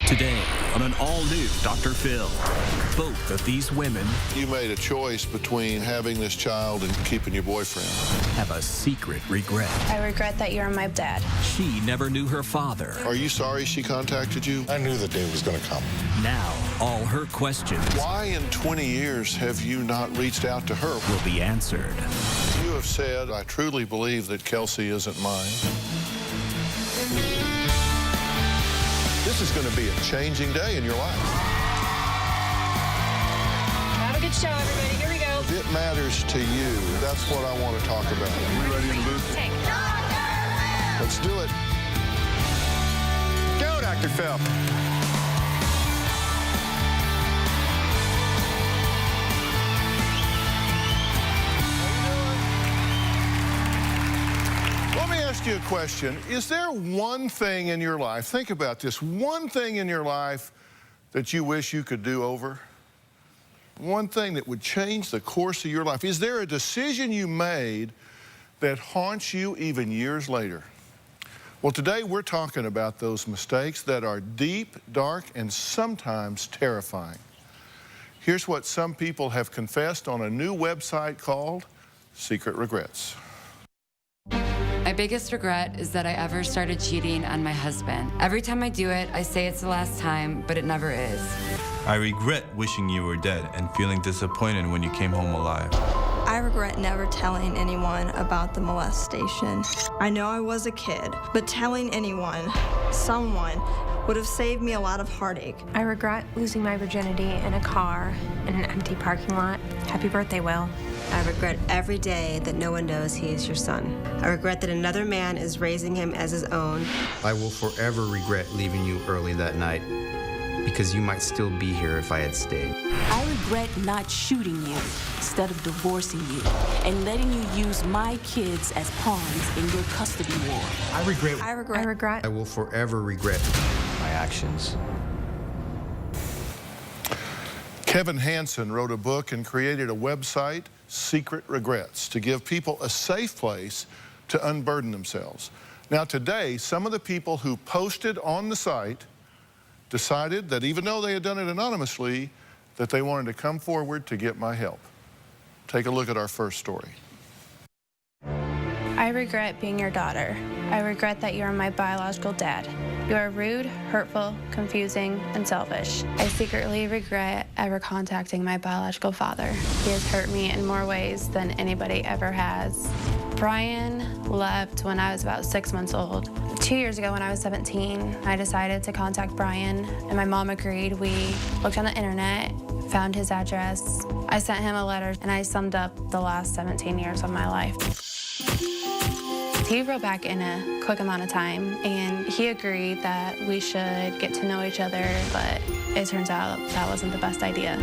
Today, on an all-new Dr. Phil, both of these women You made a choice between having this child and keeping your boyfriend. have a secret regret. I regret that you're my dad. She never knew her father. Are you sorry she contacted you? I knew the day was going to come. Now, all her questions Why in 20 years have you not reached out to her? will be answered. You have said, I truly believe that Kelsey isn't mine. This is going to be a changing day in your life. Have a good show, everybody. Here we go. It matters to you. That's what I want to talk about. Are we ready in the booth? Let's do it. Go, Dr. Phil. Let me ask you a question. Is there one thing in your life, think about this, one thing in your life that you wish you could do over? One thing that would change the course of your life. Is there a decision you made that haunts you even years later? Well, today we're talking about those mistakes that are deep, dark, and sometimes terrifying. Here's what some people have confessed on a new website called Secret Regrets. My biggest regret is that I ever started cheating on my husband. Every time I do it, I say it's the last time, but it never is. I regret wishing you were dead and feeling disappointed when you came home alive. I regret never telling anyone about the molestation. I know I was a kid, but telling anyone, someone, would have saved me a lot of heartache. I regret losing my virginity in a car in an empty parking lot. Happy birthday, Will. I regret every day that no one knows he is your son. I regret that another man is raising him as his own. I will forever regret leaving you early that night because you might still be here if I had stayed. I regret not shooting you instead of divorcing you and letting you use my kids as pawns in your custody war. I regret. I regret. I will forever regret my actions. Kevin Hansen wrote a book and created a website, Secret Regrets, to give people a safe place to unburden themselves. Now today, some of the people who posted on the site decided that even though they had done it anonymously, that they wanted to come forward to get my help. Take a look at our first story. I regret being your daughter. I regret that you are my biological dad. You are rude, hurtful, confusing, and selfish. I secretly regret ever contacting my biological father. He has hurt me in more ways than anybody ever has. Brian left when I was about 6 months old. 2 years ago when I was 17, I decided to contact Brian, and my mom agreed. We looked on the internet, found his address. I sent him a letter, and I summed up the last 17 years of my life. He wrote back in a quick amount of time, and he agreed that we should get to know each other, but it turns out that wasn't the best idea.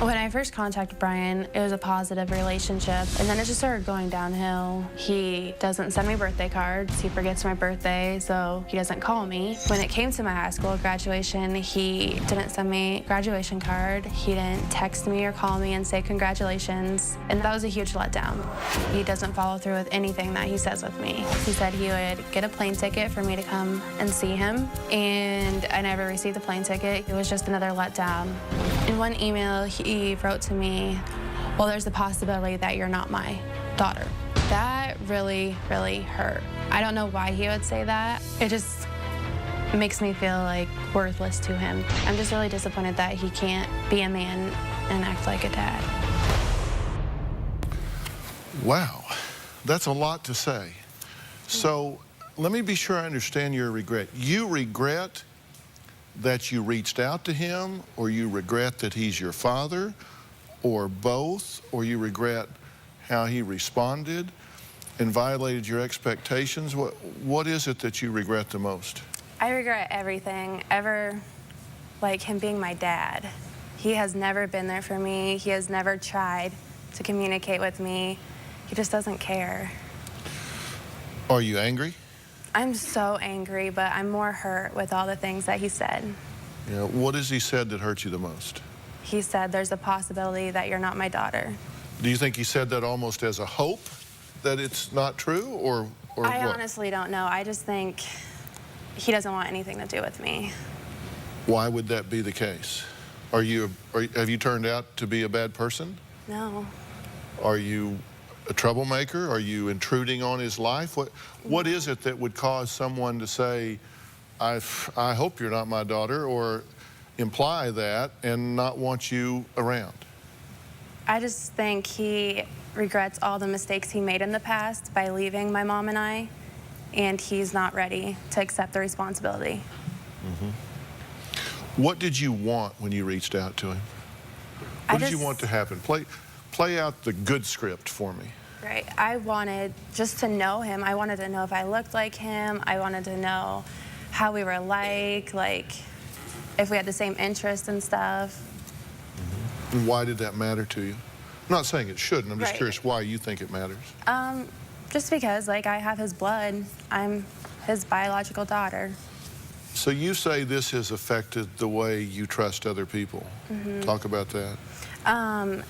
When I first contacted Brian, it was a positive relationship, and then it just started going downhill. He doesn't send me birthday cards. He forgets my birthday, so he doesn't call me. When it came to my high school graduation, he didn't send me a graduation card. He didn't text me or call me and say congratulations, and that was a huge letdown. He doesn't follow through with anything that he says with me. He said he would get a plane ticket for me to come and see him, and I never received the plane ticket. It was just another letdown. In one email, he wrote to me, well, there's a possibility that you're not my daughter. That really, really hurt. I don't know why he would say that. It just makes me feel like worthless to him. I'm just really disappointed that he can't be a man and act like a dad. Wow, that's a lot to say. So let me be sure I understand your regret. You regret that you reached out to him, or you regret that he's your father, or both, or you regret how he responded and violated your expectations? What is it that you regret the most? I regret everything, ever like him being my dad. He has never been there for me. He has never tried to communicate with me. He just doesn't care. Are you angry? I'm so angry, but I'm more hurt with all the things that he said. Yeah, what has he said that hurt you the most? He said there's a possibility that you're not my daughter. Do you think he said that almost as a hope that it's not true, or I what? honestly don't know. I just think he doesn't want anything to do with me. Why would that be the case? Have you turned out to be a bad person? No. Are you a troublemaker? Are you intruding on his life? What is it that would cause someone to say, I hope you're not my daughter, or imply that and not want you around? I just think he regrets all the mistakes he made in the past by leaving my mom and I, and he's not ready to accept the responsibility. What did you want when you reached out to him? What did you want to happen? Play out the good script for me. Right. I wanted just to know him. I wanted to know if I looked like him. I wanted to know how we were like if we had the same interests and stuff. And why did that matter to you? I'm not saying it shouldn't. I'm just curious why you think it matters. Just because, like, I have his blood. I'm his biological daughter. So you say this has affected the way you trust other people. Talk about that.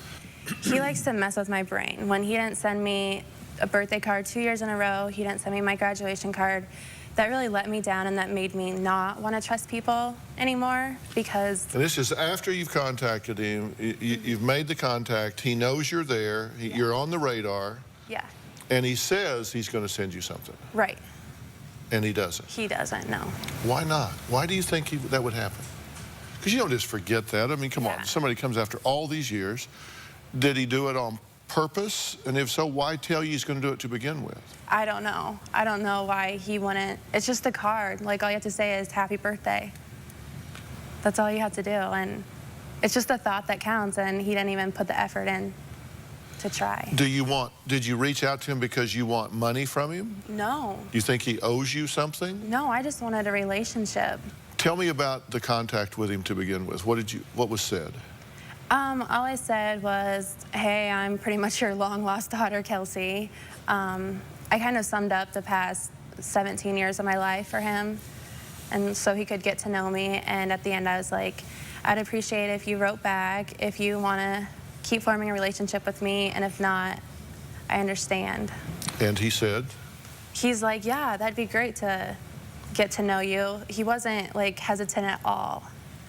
He likes to mess with my brain. When he didn't send me a birthday card 2 years in a row, he didn't send me my graduation card, that really let me down, and that made me not want to trust people anymore because... And this is after you've contacted him, you've made the contact, he knows you're there, you're on the radar. Yeah. And he says he's going to send you something. Right. And he doesn't. He doesn't, no. Why not? Why do you think that would happen? Because you don't just forget that. I mean, come on. Somebody comes after all these years. Did he do it on purpose? And if so, why tell you he's going to do it to begin with? I don't know. I don't know why he wouldn't. It's just a card. Like, all you have to say is happy birthday. That's all you have to do. And it's just a thought that counts, and he didn't even put the effort in to try. Did you reach out to him because you want money from him? No. You think he owes you something? No, I just wanted a relationship. Tell me about the contact with him to begin with. What was said? All I said was, hey, I'm pretty much your long-lost daughter, Kelsey. I kind of summed up the past 17 years of my life for him, and so he could get to know me. And at the end, I was like, I'd appreciate it if you wrote back, if you want to keep forming a relationship with me, and if not, I understand. And he said? He's like, yeah, that'd be great to get to know you. He wasn't, like, hesitant at all.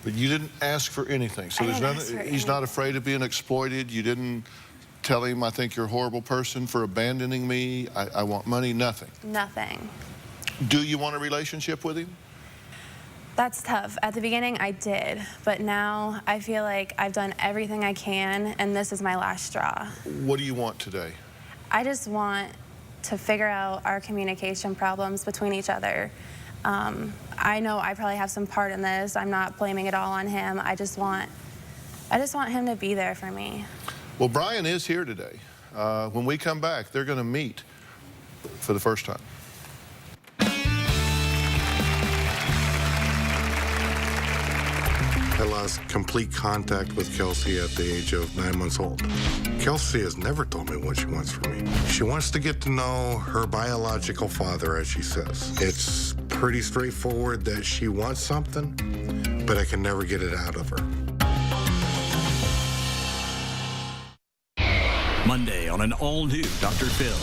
But you didn't ask for anything, so there's nothing. He's not afraid of being exploited. You didn't tell him, I think you're a horrible person for abandoning me. I want money. Nothing. Nothing. Do you want a relationship with him? That's tough. At the beginning, I did, but now I feel like I've done everything I can, and this is my last straw. What do you want today? I just want to figure out our communication problems between each other. I know I probably have some part in this. I'm not blaming it all on him. I just want him to be there for me. Well, Brian is here today. When we come back, they're going to meet for the first time. I lost complete contact with Kelsey at the age of 9 months old. Kelsey has never told me what she wants from me. She wants to get to know her biological father, as she says. It's pretty straightforward that she wants something, but I can never get it out of her. Monday on an all-new Dr. Phil.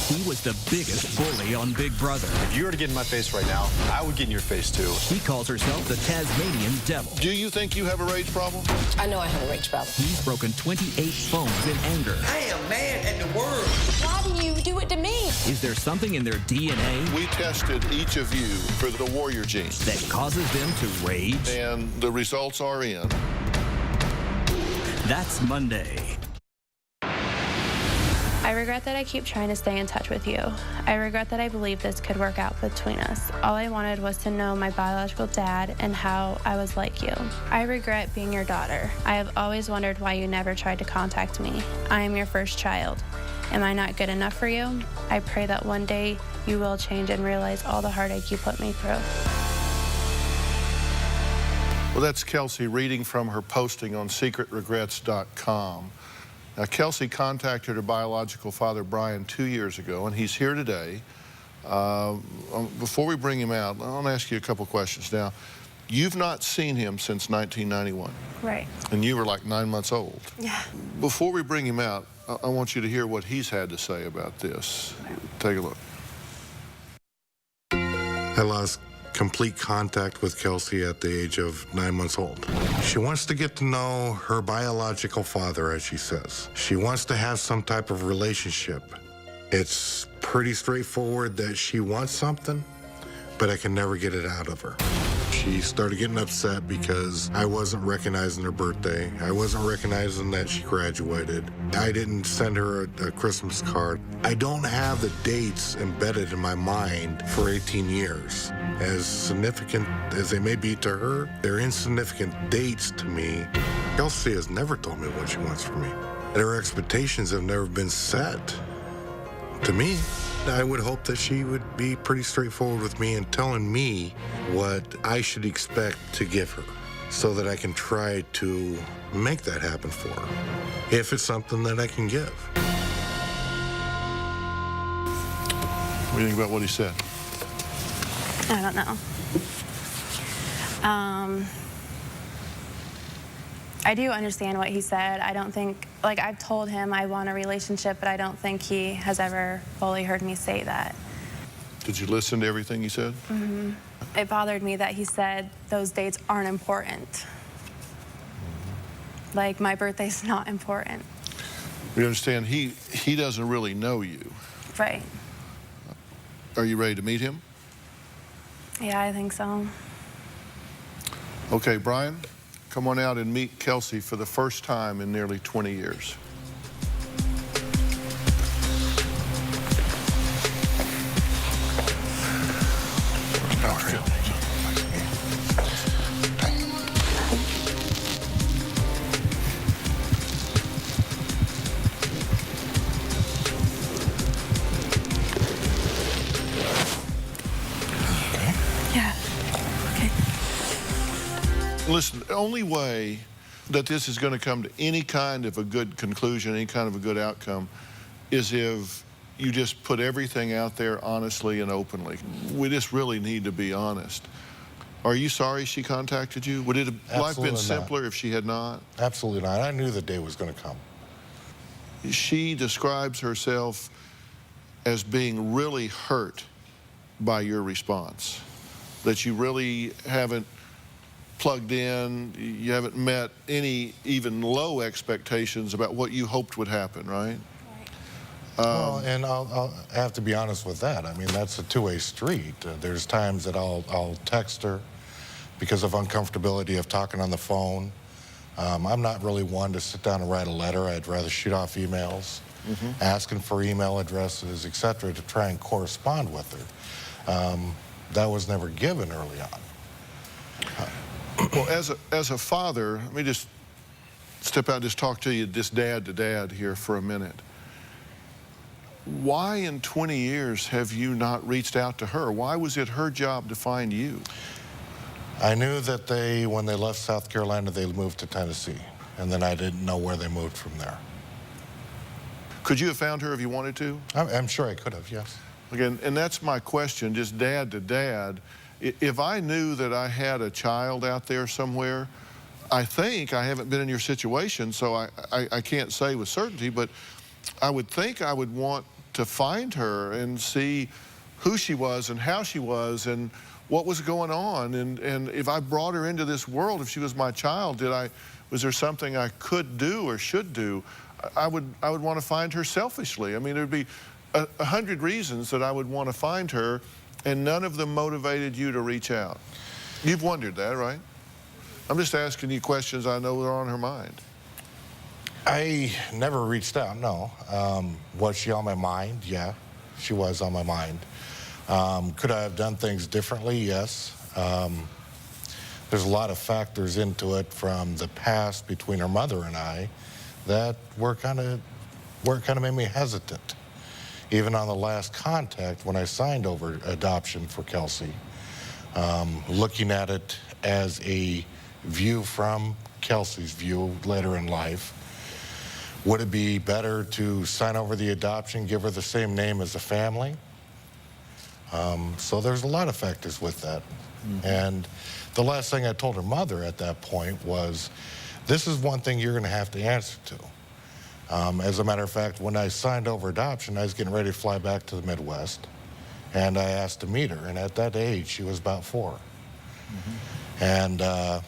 He was the biggest bully on Big Brother. If you were to get in my face right now, I would get in your face too. He calls herself the Tasmanian Devil. Do you think you have a rage problem? I know I have a rage problem. He's broken 28 phones in anger. I am mad at the world. Why do you do it to me? Is there something in their DNA? We tested each of you for the warrior gene that causes them to rage? And the results are in. That's Monday. I regret that I keep trying to stay in touch with you. I regret that I believed this could work out between us. All I wanted was to know my biological dad and how I was like you. I regret being your daughter. I have always wondered why you never tried to contact me. I am your first child. Am I not good enough for you? I pray that one day you will change and realize all the heartache you put me through. Well, that's Kelsey reading from her posting on secretregrets.com. Now, Kelsey contacted her biological father, Brian, 2 years ago, and he's here today. Before we bring him out, I want to ask you a couple questions. Now, you've not seen him since 1991. Right. And you were like 9 months old. Yeah. Before we bring him out, I want you to hear what he's had to say about this. Take a look. I lost complete contact with Kelsey at the age of 9 months old. She wants to get to know her biological father, as she says. She wants to have some type of relationship. It's pretty straightforward that she wants something, but I can never get it out of her. She started getting upset because I wasn't recognizing her birthday. I wasn't recognizing that she graduated. I didn't send her a Christmas card. I don't have the dates embedded in my mind for 18 years. As significant as they may be to her, they're insignificant dates to me. Kelsey has never told me what she wants from me. And her expectations have never been set. To me, I would hope that she would be pretty straightforward with me and telling me what I should expect to give her so that I can try to make that happen for her, if it's something that I can give. What do you think about what he said? I don't know. I do understand what he said. I don't think, like, I've told him I want a relationship, but I don't think he has ever fully heard me say that. Did you listen to everything he said? Mm-hmm. It bothered me that he said those dates aren't important. Like, my birthday's not important. You understand, he doesn't really know you. Right. Are you ready to meet him? Yeah, I think so. Okay, Brian, come on out and meet Kelsey for the first time in nearly 20 years. Listen, the only way that this is going to come to any kind of a good conclusion, any kind of a good outcome, is if you just put everything out there honestly and openly. We just really need to be honest. Are you sorry she contacted you? Would it have life been simpler if she had not? Absolutely not. I knew the day was going to come. She describes herself as being really hurt by your response, that you really haven't plugged in, you haven't met any even low expectations about what you hoped would happen, right? Well, and I'll have to be honest with that. I mean, that's a two-way street. There's times that I'll text her because of uncomfortability of talking on the phone. I'm not really one to sit down and write a letter. I'd rather shoot off emails, asking for email addresses, etc., to try and correspond with her. That was never given early on. Well, as a father, let me just step out and just talk to you, just dad to dad here for a minute. Why in 20 years have you not reached out to her? Why was it her job to find you? I knew that when they left South Carolina, they moved to Tennessee, and then I didn't know where they moved from there. Could you have found her if you wanted to? I'm sure I could have, yes. Again, and that's my question, just dad to dad. If I knew that I had a child out there somewhere, I think, I haven't been in your situation, so I can't say with certainty, but I would think I would want to find her and see who she was and how she was and what was going on. And if I brought her into this world, if she was my child, was there something I could do or should do? I would want to find her selfishly. I mean, there'd be 100 reasons that I would want to find her, and none of them motivated you to reach out. You've wondered that, right? I'm just asking you questions I know are on her mind. I never reached out, no. Was she on my mind? Yeah, she was on my mind. Could I have done things differently? Yes. There's a lot of factors into it from the past between her mother and I that were kind of made me hesitant. Even on the last contact, when I signed over adoption for Kelsey, looking at it as a view from Kelsey's view later in life, would it be better to sign over the adoption, give her the same name as the family? So there's a lot of factors with that. And the last thing I told her mother at that point was, this is one thing you're going to have to answer to. As a matter of fact, when I signed over adoption, I was getting ready to fly back to the Midwest And I asked to meet her, and at that age, she was about 4. And at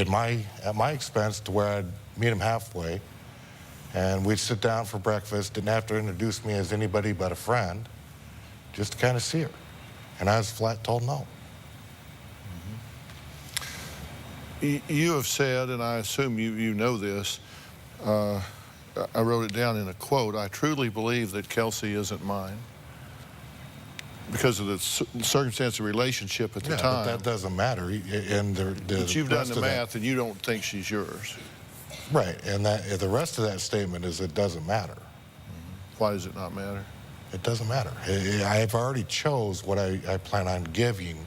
my expense, to where I'd meet him halfway, and we'd sit down for breakfast, didn't have to introduce me as anybody but a friend, just to kind of see her. And I was flat told no. You have said, and I assume you know this, I wrote it down in a quote, I truly believe that Kelsey isn't mine. Because of the circumstance of relationship at the time. But that doesn't matter. And but you've done the math, and you don't think she's yours. Right, and the rest of that statement is it doesn't matter. Why does it not matter? It doesn't matter. I've already chose what I plan on giving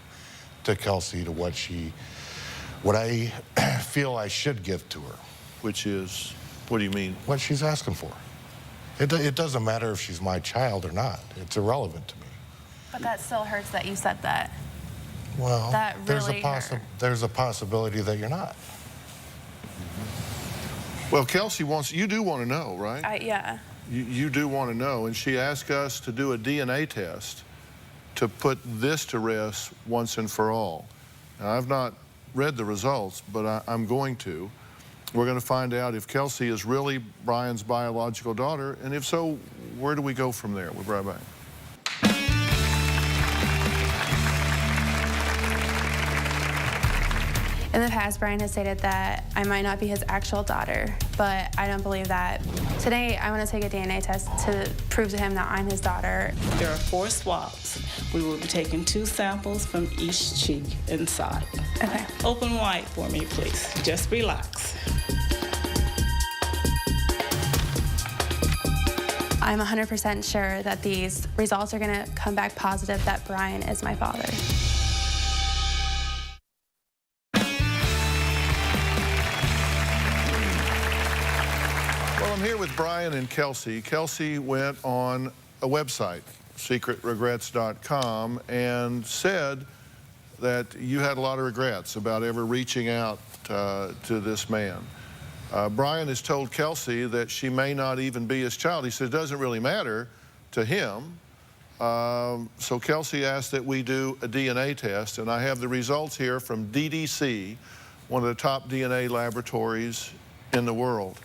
to Kelsey, to what I feel I should give to her. Which is, what do you mean? What she's asking for. It doesn't matter if she's my child or not. It's irrelevant to me. But that still hurts that you said that. Well, that really there's a possibility that you're not. Well, Kelsey you do want to know, right? Yeah. You do want to know, and she asked us to do a DNA test to put this to rest once and for all. Now, I've not read the results, but I'm going to. We're going to find out if Kelsey is really Brian's biological daughter, and if so, where do we go from there? We'll be right back. In the past, Brian has stated that I might not be his actual daughter, but I don't believe that. Today, I want to take a DNA test to prove to him that I'm his daughter. There are 4 swabs. We will be taking 2 samples from each cheek inside. Okay. Open wide for me, please. Just relax. I'm 100% sure that these results are going to come back positive that Brian is my father. I'm here with Brian and Kelsey. Kelsey went on a website, secretregrets.com, and said that you had a lot of regrets about ever reaching out to this man. Brian has told Kelsey that she may not even be his child. He said it doesn't really matter to him. So Kelsey asked that we do a DNA test, and I have the results here from DDC, one of the top DNA laboratories in the world.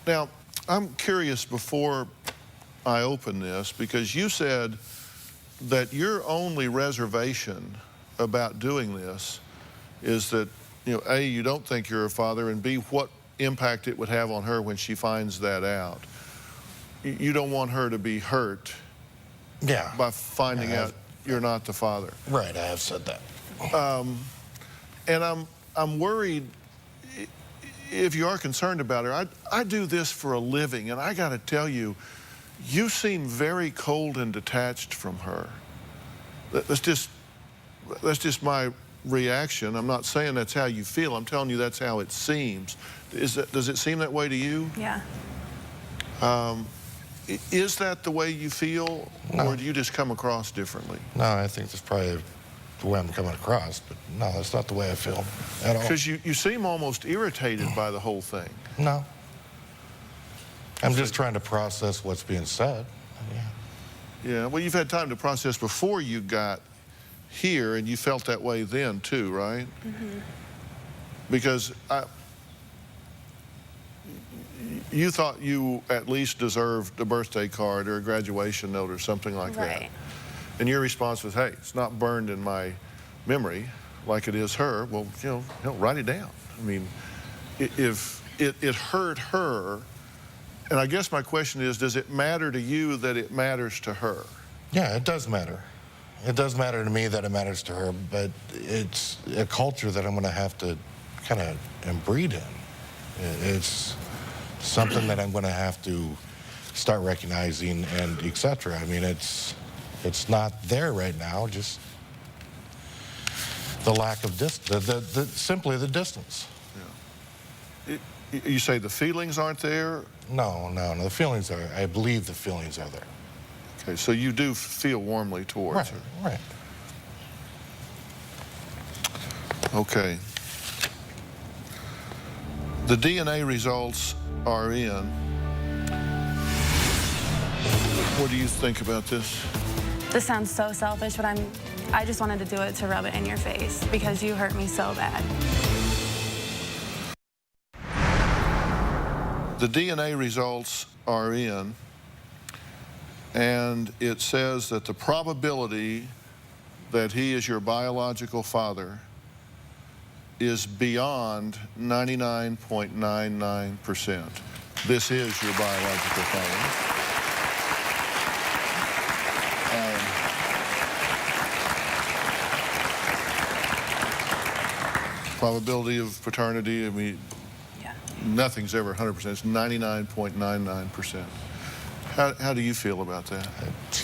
Now, I'm curious before I open this, because you said that your only reservation about doing this is that, A, you don't think you're a father, and B, what impact it would have on her when she finds that out. You don't want her to be hurt by finding out you're not the father. Right, I have said that. And I'm worried, if you are concerned about her. I do this for a living, and I got to tell you, you seem very cold and detached from her. That's just my reaction. I'm not saying that's how you feel. I'm telling you that's how it seems. Does it seem that way to you? Yeah. Is that the way you feel, or do you just come across differently? No, I think that's probably the way I'm coming across, but no, that's not the way I feel at all. Because you seem almost irritated by the whole thing. No. I'm just trying to process what's being said. Yeah, well, you've had time to process before you got here, and you felt that way then, too, right? Mm-hmm. Because you thought you at least deserved a birthday card or a graduation note or something like that. And your response was, hey, it's not burned in my memory like it is her. Well, write it down. I mean, if it hurt her, and I guess my question is, does it matter to you that it matters to her? Yeah, it does matter. It does matter to me that it matters to her, but it's a culture that I'm going to have to kind of breed in. It's something that I'm going to have to start recognizing and etc. I mean, it's not there right now, just the lack of distance, simply the distance. Yeah. You say the feelings aren't there? No, the feelings are, I believe the feelings are there. Okay, so you do feel warmly towards her? Right. Okay. The DNA results are in. What do you think about this? This sounds so selfish, but I just wanted to do it to rub it in your face because you hurt me so bad. The DNA results are in, and it says that the probability that he is your biological father is beyond 99.99%. This is your biological father. Probability of paternity, I mean, nothing's ever 100%. It's 99.99%. How do you feel about that?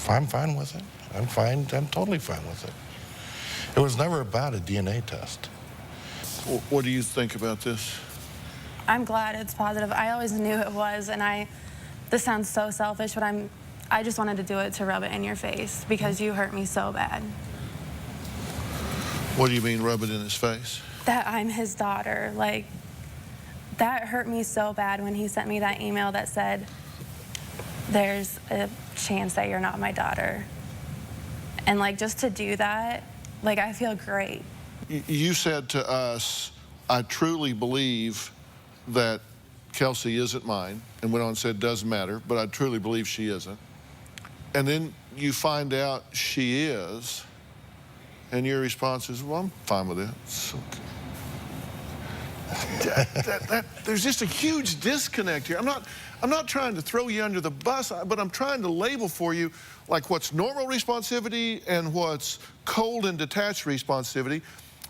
I'm fine with it. I'm fine. I'm totally fine with it. It was never about a DNA test. What do you think about this? I'm glad it's positive. I always knew it was, and this sounds so selfish, but I just wanted to do it to rub it in your face because you hurt me so bad. What do you mean, rub it in his face? That I'm his daughter. Like, that hurt me so bad when he sent me that email that said, there's a chance that you're not my daughter. And like, just to do that, like, I feel great. You said to us, I truly believe that Kelsey isn't mine, and went on and said, doesn't matter, but I truly believe she isn't. And then you find out she is, and your response is, well, I'm fine with it. It's okay. There's just a huge disconnect here. I'm not trying to throw you under the bus, but I'm trying to label for you like what's normal responsivity and what's cold and detached responsivity.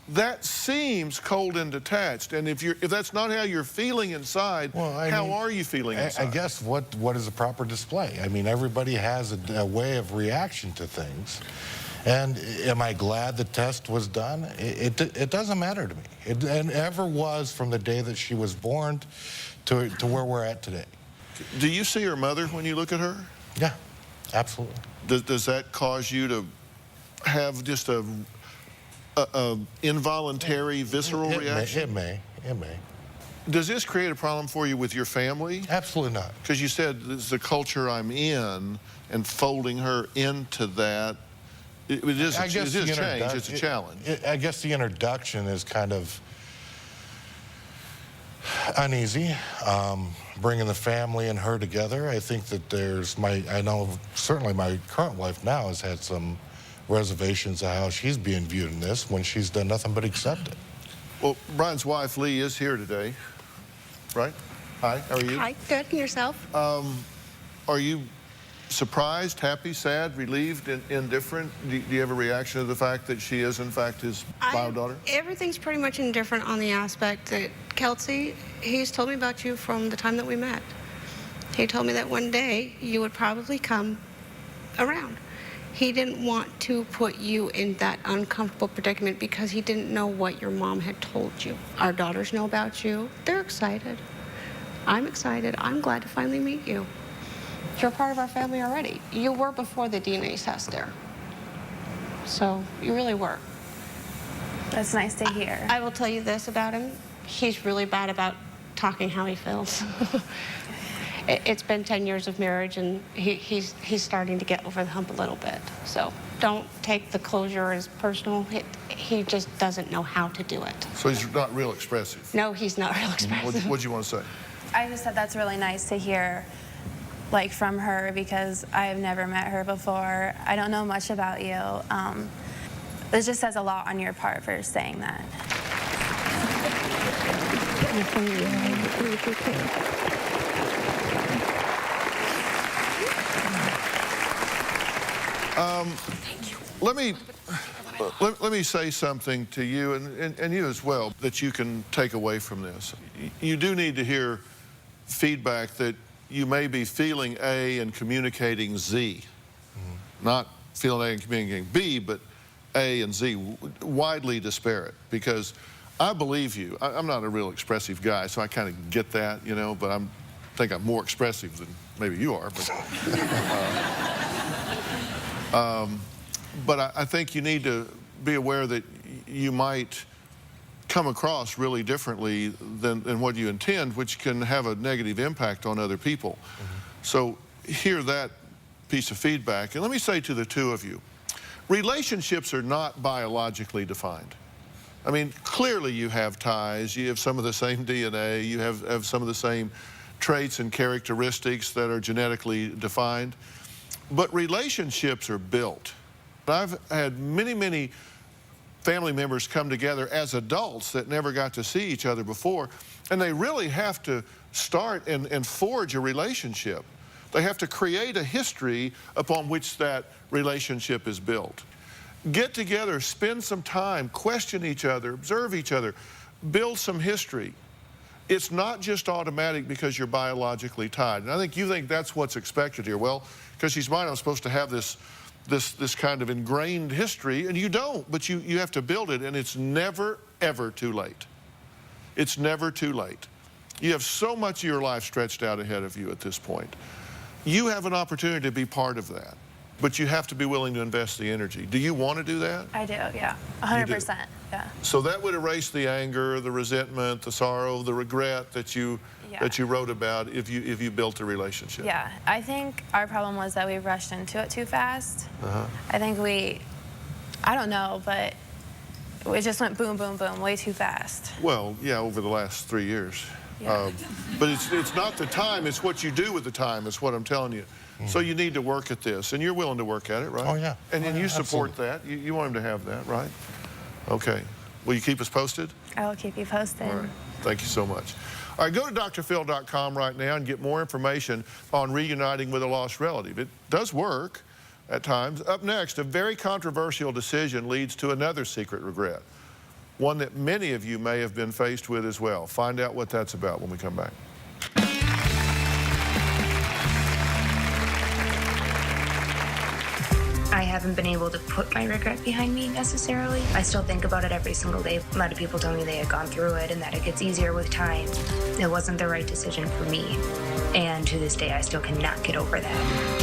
That seems cold and detached, and if that's not how you're feeling inside, well, how are you feeling inside? I guess what is a proper display? I mean, everybody has a way of reaction to things. And am I glad the test was done? It doesn't matter to me. It ever was from the day that she was born to where we're at today. Do you see her mother when you look at her? Yeah, absolutely. Does that cause you to have just a involuntary, visceral reaction? It may. Does this create a problem for you with your family? Absolutely not. Because you said this is the culture I'm in, and folding her into that, it is a change, it's a challenge. I guess the introduction is kind of uneasy, bringing the family and her together. I think that I know certainly my current wife now has had some reservations of how she's being viewed in this when she's done nothing but accept it. Well, Brian's wife, Lee, is here today, right? Hi, how are you? Hi, good, and yourself? Are you surprised, happy, sad, relieved, indifferent? Do you have a reaction to the fact that she is, in fact, his bio daughter? Everything's pretty much indifferent on the aspect that Kelsey, he's told me about you from the time that we met. He told me that one day you would probably come around. He didn't want to put you in that uncomfortable predicament because he didn't know what your mom had told you. Our daughters know about you. They're excited. I'm excited. I'm glad to finally meet you. You're part of our family already. You were before the DNA test there. So you really were. That's nice to hear. I will tell you this about him. He's really bad about talking how he feels. It's been 10 years of marriage, and he's starting to get over the hump a little bit. So don't take the closure as personal. He just doesn't know how to do it. So he's not real expressive? No, he's not real expressive. What do you want to say? I just said that's really nice to hear, like, from her, because I've never met her before. I don't know much about you. It just says a lot on your part for saying that. Let me say something to you and you as well that you can take away from this. You do need to hear feedback that you may be feeling A and communicating Z. Not feeling A and communicating B, but A and Z, widely disparate. Because I believe you. I'm not a real expressive guy, so I kind of get that, you know, but I think I'm more expressive than maybe you are. But I think you need to be aware that you might come across really differently than what you intend, which can have a negative impact on other people. So hear that piece of feedback. And let me say to the two of you, Relationships are not biologically defined. I mean, clearly you have ties, you have some of the same DNA, you have some of the same traits and characteristics that are genetically defined, but relationships are built. I've had many family members come together as adults that never got to see each other before, and they really have to start and forge a relationship. They have to create a history upon which that relationship is built. Get together, spend some time, question each other, observe each other, build some history. It's not just automatic because you're biologically tied. And I think you think that's what's expected here. Well, because she's mine, I'm supposed to have this kind of ingrained history, and you don't, but you have to build it, and it's never, ever too late. It's never too late. You have so much of your life stretched out ahead of you at this point. You have an opportunity to be part of that, but you have to be willing to invest the energy. Do you want to do that? I do, yeah, 100%, yeah. So that would erase the anger, the resentment, the sorrow, the regret that you wrote about if you built a relationship. Yeah, I think our problem was that we rushed into it too fast. I think I don't know, but it just went boom, boom, boom, way too fast. Well, yeah, over the last 3 years. Yeah. But it's not the time, it's what you do with the time, is what I'm telling you. So you need to work at this, and you're willing to work at it, right? Oh, yeah. And you support that. You want him to have that, right? Okay. Will you keep us posted? I will keep you posted. All right. Thank you so much. All right, go to drphil.com right now and get more information on reuniting with a lost relative. It does work at times. Up next, a very controversial decision leads to another secret regret, one that many of you may have been faced with as well. Find out what that's about when we come back. I haven't been able to put my regret behind me necessarily. I still think about it every single day. A lot of people told me they had gone through it and that it gets easier with time. It wasn't the right decision for me. And to this day, I still cannot get over that.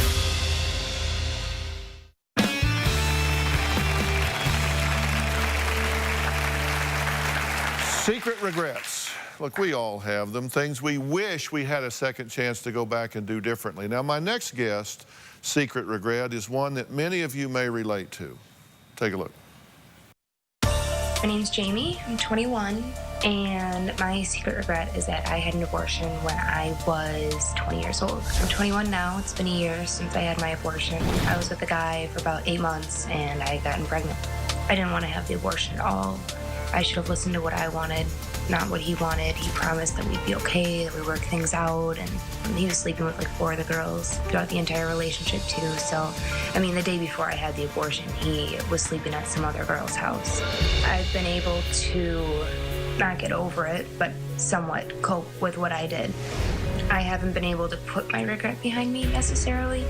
Secret regrets. Look, we all have them. Things we wish we had a second chance to go back and do differently. Now, my next guest secret regret is one that many of you may relate to. Take a look. My name's Jamie. I'm 21, and my secret regret is that I had an abortion when I was 20 years old. I'm 21 now. It's been a year since I had my abortion. I was with a guy for about 8 months, and I had gotten pregnant. I didn't want to have the abortion at all. I should have listened to what I wanted, not what he wanted. He promised that we'd be okay, that we'd work things out, and he was sleeping with like 4 of the girls throughout the entire relationship too. So, I mean, the day before I had the abortion, he was sleeping at some other girl's house. I've been able to not get over it, but somewhat cope with what I did. I haven't been able to put my regret behind me necessarily.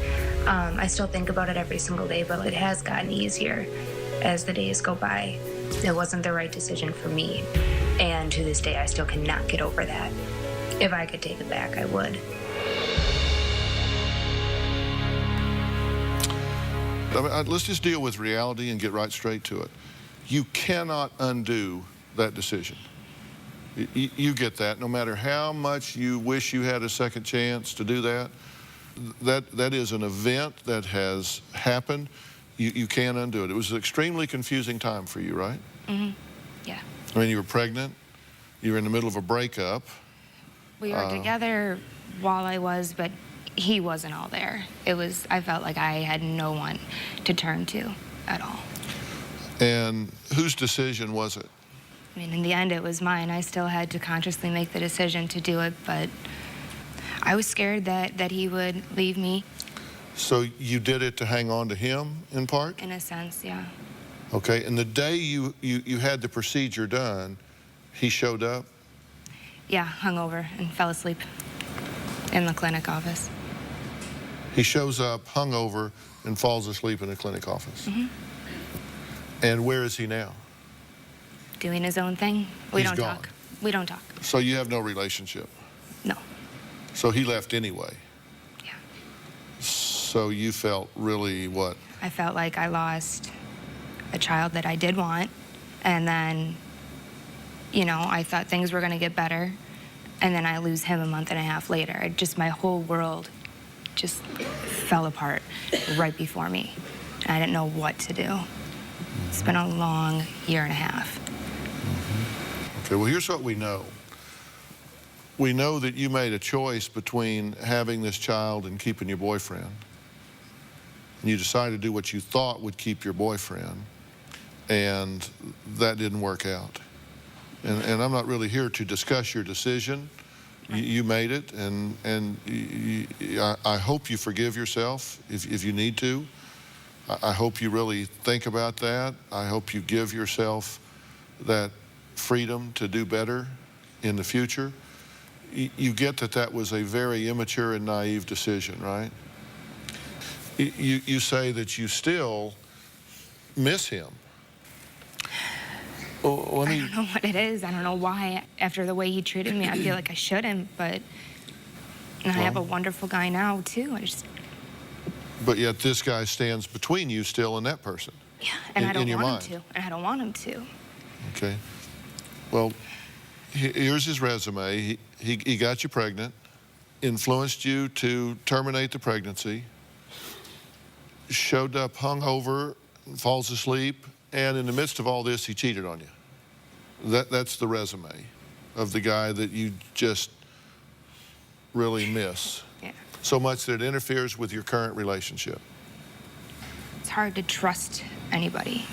I still think about it every single day, but it has gotten easier as the days go by. It wasn't the right decision for me, and to this day, I still cannot get over that. If I could take it back, I would. Let's just deal with reality and get right straight to it. You cannot undo that decision. You get that. No matter how much you wish you had a second chance to do that, that is an event that has happened. You can't undo it. It was an extremely confusing time for you, right? Mm-hmm. Yeah. I mean, you were pregnant. You were in the middle of a breakup. We were together while I was, but he wasn't all there. I felt like I had no one to turn to at all. And whose decision was it? I mean, in the end, it was mine. I still had to consciously make the decision to do it, but I was scared that he would leave me. So you did it to hang on to him, in part? In a sense, yeah. Okay, and the day you had the procedure done, he showed up? Yeah, hungover and fell asleep in the clinic office. He shows up hungover and falls asleep in the clinic office. Mm-hmm. And where is he now? Doing his own thing. We He's don't gone. talk. We don't talk. So you have no relationship? No. So he left anyway? Yeah. So you felt really what? I felt like I lost a child that I did want, and then, you know, I thought things were going to get better, and then I lose him a month and a half later. My whole world just fell apart right before me. and I didn't know what to do. It's been a long year and a half. Okay, well, here's what we know. We know that you made a choice between having this child and keeping your boyfriend. And you decided to do what you thought would keep your boyfriend, and that didn't work out. And I'm not really here to discuss your decision. You made it, and I hope you forgive yourself if you need to. I hope you really think about that. I hope you give yourself that freedom to do better in the future. You get that that was a very immature and naive decision, right? You say that you still miss him. Well, I don't know what it is. I don't know why. After the way he treated me, I feel like I shouldn't, but I have a wonderful guy now, too. But yet this guy stands between you still and that person. Yeah, and I don't want him to. And I don't want him to. Okay. Well, here's his resume. He got you pregnant, influenced you to terminate the pregnancy, showed up hungover, falls asleep, and in the midst of all this, he cheated on you. That's the resume of the guy that you just really miss. Yeah. So much that it interferes with your current relationship. It's hard to trust anybody.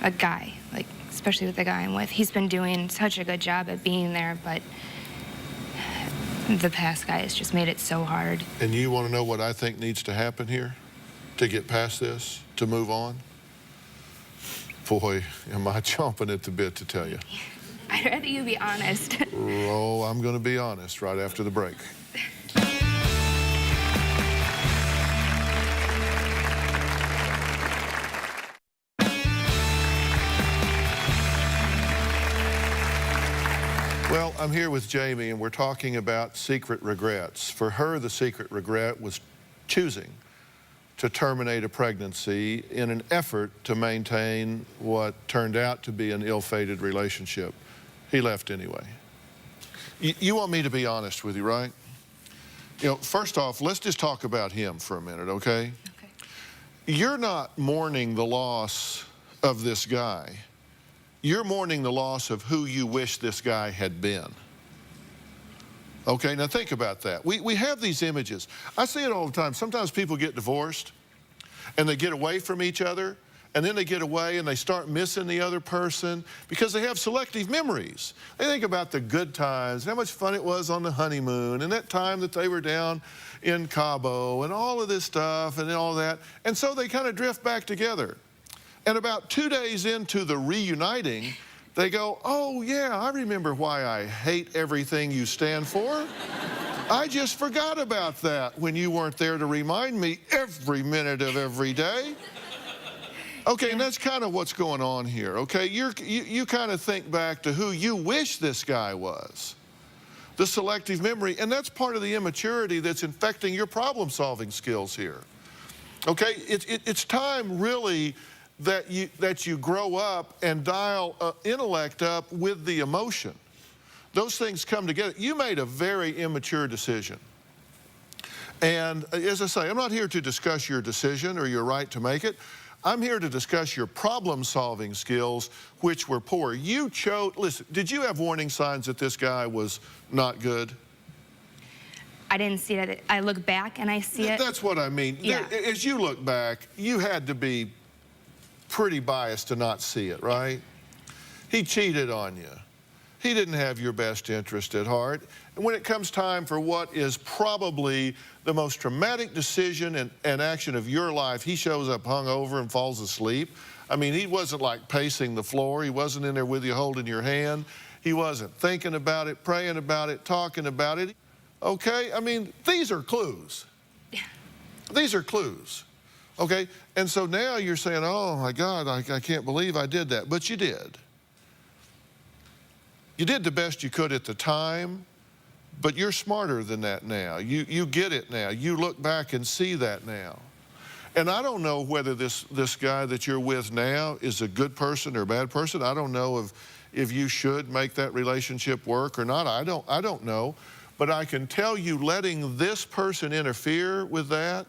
A guy, like, especially with the guy I'm with. He's been doing such a good job at being there, but the past guy has just made it so hard. And you want to know what I think needs to happen here to get past this, to move on? Boy, am I chomping at the bit to tell you. I'd rather you be honest. Oh, I'm going to be honest right after the break. Well, I'm here with Jamie, and we're talking about secret regrets. For her, the secret regret was choosing to terminate a pregnancy in an effort to maintain what turned out to be an ill-fated relationship. He left anyway. You want me to be honest with you, right? You know, first off, let's just talk about him for a minute, okay? Okay. You're not mourning the loss of this guy. You're mourning the loss of who you wish this guy had been. Okay, now think about that. We have these images. I see it all the time. Sometimes people get divorced and they get away from each other, and then they get away and they start missing the other person because they have selective memories. They think about the good times, how much fun it was on the honeymoon, and that time that they were down in Cabo, and all of this stuff and all that. And so they kind of drift back together. And about 2 days into the reuniting, they go, oh yeah, I remember why I hate everything you stand for. I just forgot about that when you weren't there to remind me every minute of every day. Okay, and that's kind of what's going on here, okay? You kind of think back to who you wish this guy was. The selective memory, and that's part of the immaturity that's infecting your problem-solving skills here. Okay, it's time really that you grow up and dial intellect up with the emotion. Those things come together. You made a very immature decision. And as I say, I'm not here to discuss your decision or your right to make it. I'm here to discuss your problem-solving skills, which were poor. You chose, listen, did you have warning signs that this guy was not good? I didn't see it. I look back and I see it. That's what I mean. Yeah. As you look back, you had to be pretty biased to not see it, right? He cheated on you. He didn't have your best interest at heart. And when it comes time for what is probably the most traumatic decision and action of your life, he shows up hungover and falls asleep. I mean, he wasn't like pacing the floor. He wasn't in there with you holding your hand. He wasn't thinking about it, praying about it, talking about it. Okay? I mean, these are clues. Yeah. These are clues. Okay? And so now you're saying, oh my God, I can't believe I did that. But you did. You did the best you could at the time, but you're smarter than that now. You get it now. You look back and see that now. And I don't know whether this guy that you're with now is a good person or a bad person. I don't know if you should make that relationship work or not. I don't know. But I can tell you letting this person interfere with that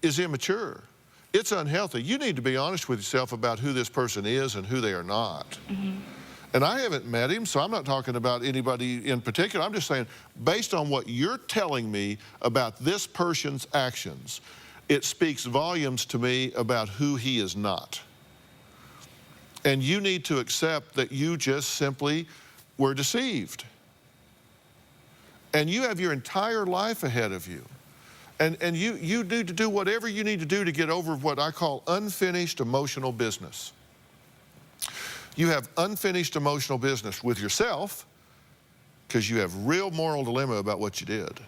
is immature. It's unhealthy. You need to be honest with yourself about who this person is and who they are not. And I haven't met him, so I'm not talking about anybody in particular. I'm just saying, based on what you're telling me about this person's actions, it speaks volumes to me about who he is not. And you need to accept that you just simply were deceived. And you have your entire life ahead of you. And you need to do whatever you need to do to get over what I call unfinished emotional business. You have unfinished emotional business with yourself because you have real moral dilemma about what you did.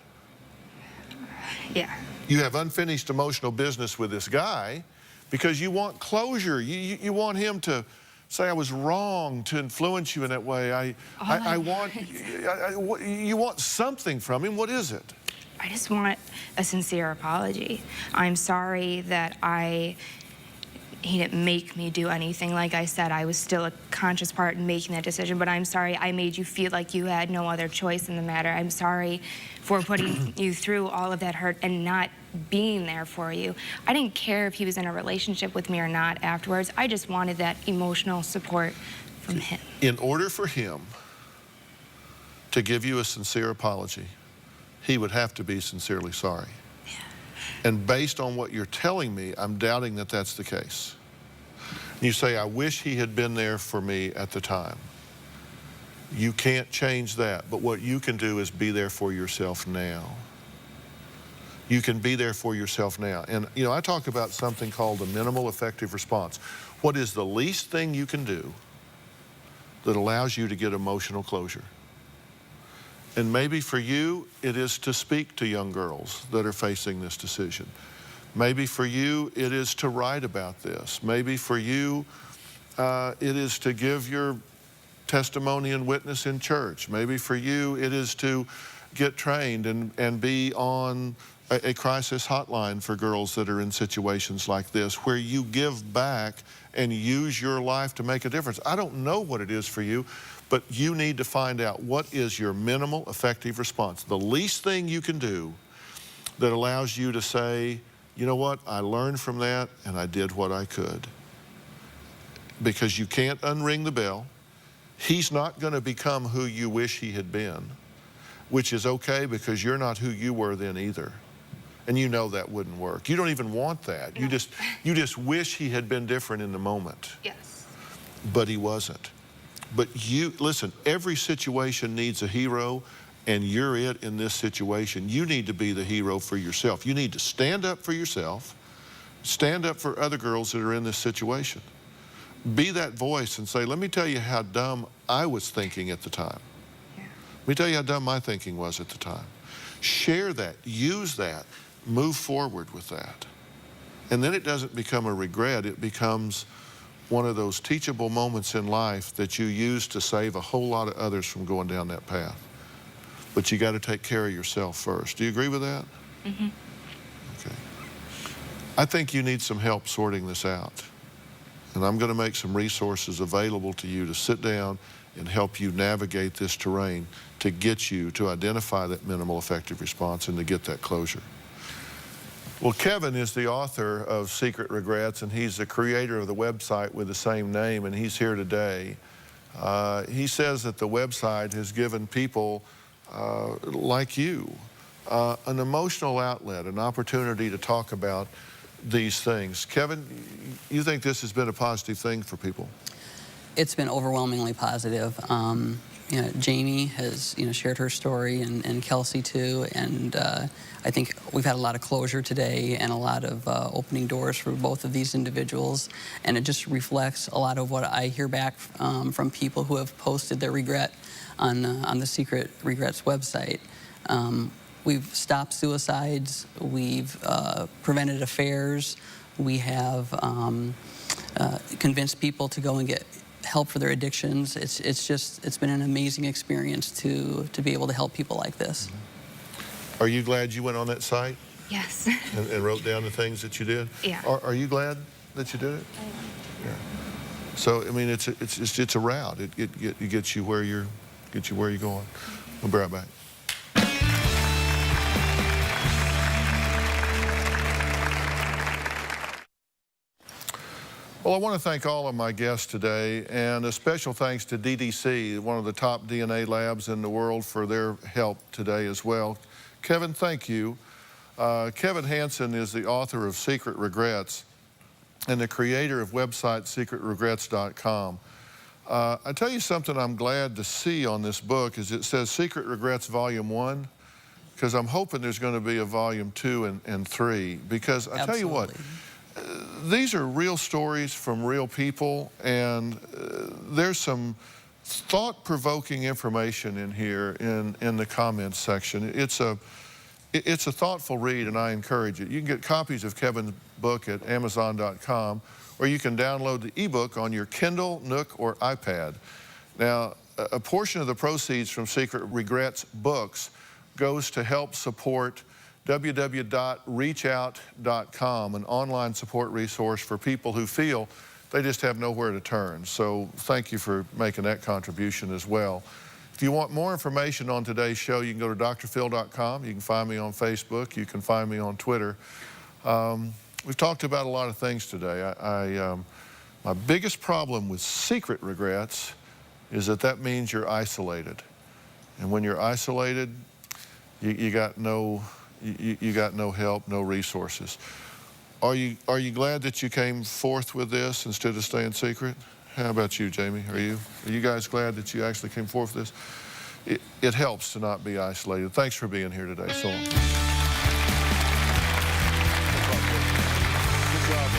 Yeah. You have unfinished emotional business with this guy because you want closure. You want him to say, I was wrong to influence you in that way. You want something from him. What is it? I just want a sincere apology. I'm sorry that he didn't make me do anything. Like I said, I was still a conscious part in making that decision, but I'm sorry I made you feel like you had no other choice in the matter. I'm sorry for putting you through all of that hurt and not being there for you. I didn't care if he was in a relationship with me or not afterwards. I just wanted that emotional support from him. In order for him to give you a sincere apology, he would have to be sincerely sorry. Yeah. And based on what you're telling me, I'm doubting that that's the case. You say, I wish he had been there for me at the time. You can't change that, but what you can do is be there for yourself now. You can be there for yourself now. And, you know, I talk about something called the minimal effective response. What is the least thing you can do that allows you to get emotional closure? And maybe for you, it is to speak to young girls that are facing this decision. Maybe for you, it is to write about this. Maybe for you, it is to give your testimony and witness in church. Maybe for you, it is to get trained and be on a crisis hotline for girls that are in situations like this, where you give back and use your life to make a difference. I don't know what it is for you, but you need to find out what is your minimal effective response. The least thing you can do that allows you to say, you know what, I learned from that and I did what I could. Because you can't unring the bell. He's not going to become who you wish he had been, which is okay because you're not who you were then either. And you know that wouldn't work. You don't even want that. No. You just wish he had been different in the moment. Yes. But he wasn't. But listen, every situation needs a hero, and you're it in this situation. You need to be the hero for yourself. You need to stand up for yourself, stand up for other girls that are in this situation. Be that voice and say, let me tell you how dumb I was thinking at the time. Yeah. Let me tell you how dumb my thinking was at the time. Share that, use that, move forward with that. And then it doesn't become a regret, it becomes one of those teachable moments in life that you use to save a whole lot of others from going down that path. But you got to take care of yourself first. Do you agree with that? Mm-hmm. Okay. I think you need some help sorting this out. And I'm going to make some resources available to you to sit down and help you navigate this terrain to get you to identify that minimal effective response and to get that closure. Well, Kevin is the author of Secret Regrets, and he's the creator of the website with the same name, and he's here today. He says that the website has given people like you an emotional outlet, an opportunity to talk about these things. Kevin, you think this has been a positive thing for people? It's been overwhelmingly positive. You know, Jamie has, shared her story, and Kelsey too, and I think we've had a lot of closure today and a lot of opening doors for both of these individuals, and it just reflects a lot of what I hear back from people who have posted their regret on the Secret Regrets website. We've stopped suicides, we've prevented affairs, we have convinced people to go and get help for their addictions. It's been an amazing experience to be able to help people like this. Are you glad you went on that site? Yes. and wrote down the things that you did? Yeah. Are you glad that you did it? I am. Yeah. So I mean, it's a route. It gets you where you're going. We'll be right back. Well, I want to thank all of my guests today, and a special thanks to DDC, one of the top DNA labs in the world, for their help today as well. Kevin, thank you. Kevin Hansen is the author of Secret Regrets and the creator of website secretregrets.com. I tell you something I'm glad to see on this book is it says Secret Regrets Volume 1, because I'm hoping there's going to be a Volume 2 and 3, because I tell you what, these are real stories from real people, and there's some thought-provoking information in here in the comments section. It's a thoughtful read, and I encourage it. You can get copies of Kevin's book at Amazon.com, or you can download the ebook on your Kindle, Nook, or iPad. Now, a portion of the proceeds from Secret Regrets books goes to help support www.reachout.com, an online support resource for people who feel they just have nowhere to turn. So thank you for making that contribution as well. If you want more information on today's show, you can go to drphil.com. You can find me on Facebook. You can find me on Twitter. We've talked about a lot of things today. My biggest problem with secret regrets is that means you're isolated. And when you're isolated, you got no help, no resources. Are you glad that you came forth with this instead of staying secret? How about you, Jamie? Are you guys glad that you actually came forth with this? It helps to not be isolated. Thanks for being here today. So long. Good job.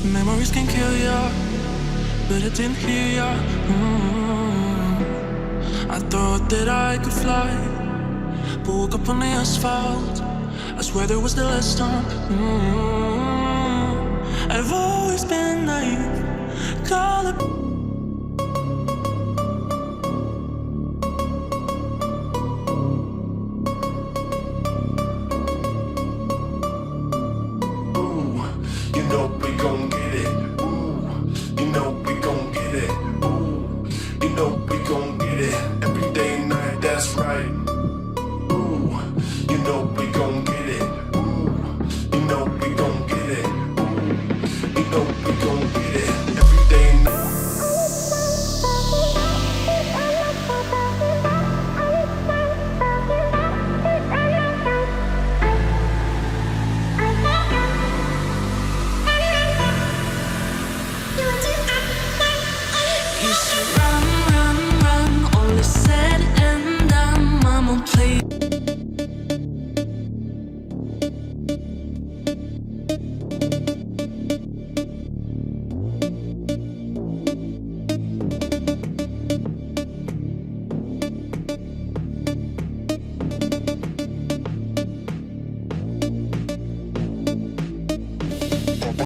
Memories can kill ya, but I didn't hear ya. I thought that I could fly, but woke up on the asphalt. I swear there was the last stop. I've always been naive. Call it. You surround